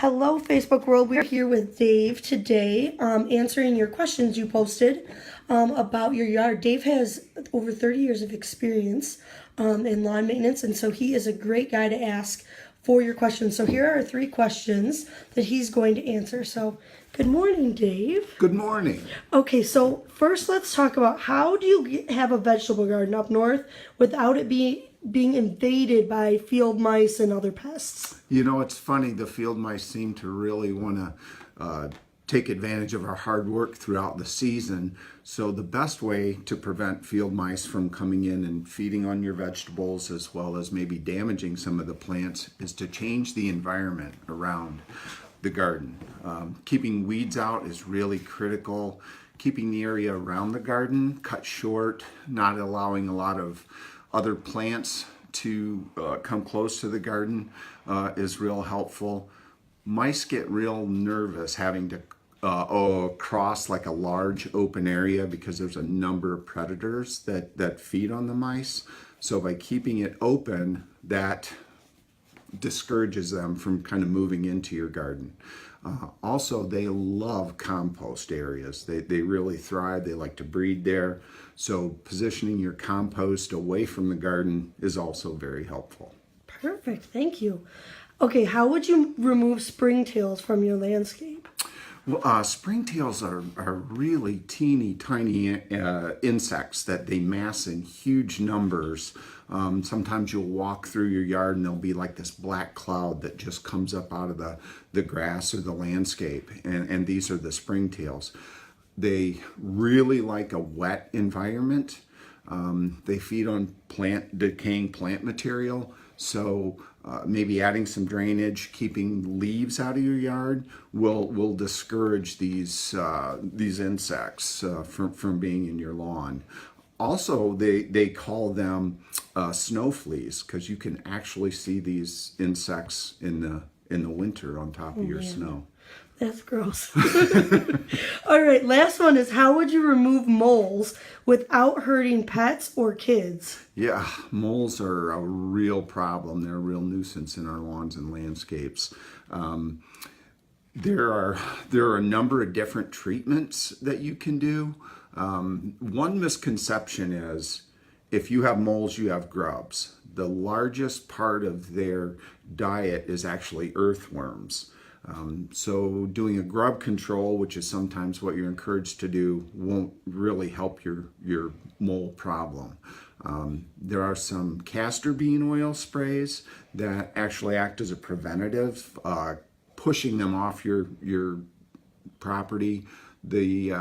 Hello, Facebook world. We're here with Dave today, answering your questions you posted about your yard. Dave has over 30 years of experience in lawn maintenance, and so he is a great guy to ask for your questions. So here are 3 questions that he's going to answer. So good morning, Dave. Good morning. Okay, so first let's talk about how do you have a vegetable garden up north without it being invaded by field mice and other pests? You know, it's funny, the field mice seem to really want to take advantage of our hard work throughout the season. So the best way to prevent field mice from coming in and feeding on your vegetables, as well as maybe damaging some of the plants, is to change the environment around the garden. Keeping weeds out is really critical. Keeping the area around the garden cut short, not allowing a lot of other plants to come close to the garden is real helpful. Mice get real nervous having to cross like a large open area because there's a number of predators that feed on the mice. So by keeping it open, that discourages them from kind of moving into your garden. Also, they love compost areas. They really thrive. They like to breed there. So positioning your compost away from the garden is also very helpful. Perfect. Thank you. Okay, how would you remove springtails from your landscape? Well, springtails are really teeny tiny insects that they mass in huge numbers. Sometimes you'll walk through your yard and there'll be like this black cloud that just comes up out of the grass or the landscape, and these are the springtails. They really like a wet environment. They feed on decaying plant material. So maybe adding some drainage, keeping leaves out of your yard will discourage these insects from being in your lawn. Also, they call them snow fleas because you can actually see these insects in the winter on top of your snow. That's gross. All right, last one is how would you remove moles without hurting pets or kids? Yeah, moles are a real problem. They're a real nuisance in our lawns and landscapes. There are a number of different treatments that you can do. One misconception is if you have moles, you have grubs. The largest part of their diet is actually earthworms. So doing a grub control, which is sometimes what you're encouraged to do, won't really help your mole problem. There are some castor bean oil sprays that actually act as a preventative, pushing them off your property. The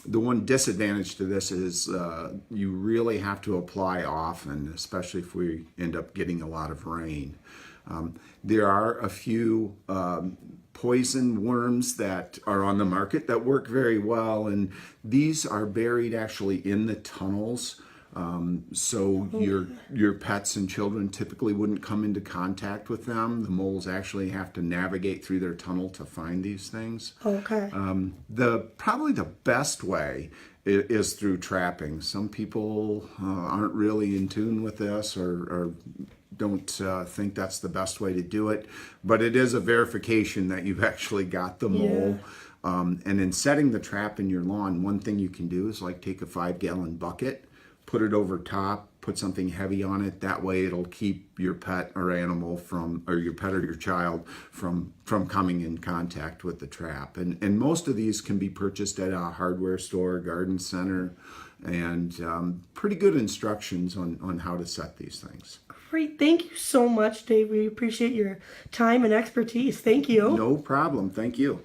one disadvantage to this is you really have to apply often, especially if we end up getting a lot of rain. There are a few poison worms that are on the market that work very well, and these are buried actually in the tunnels. So your pets and children typically wouldn't come into contact with them. The moles actually have to navigate through their tunnel to find these things. Okay. Probably the best way is through trapping. Some people aren't really in tune with this or don't think that's the best way to do it, but it is a verification that you've actually got the mole. Yeah. And in setting the trap in your lawn, one thing you can do is like take a 5-gallon bucket, put it over top, put something heavy on it. That way it'll keep your pet or animal or your pet or your child from coming in contact with the trap. And most of these can be purchased at a hardware store, garden center, and pretty good instructions on how to set these things. Great. Thank you so much, Dave. We appreciate your time and expertise. Thank you. No problem. Thank you.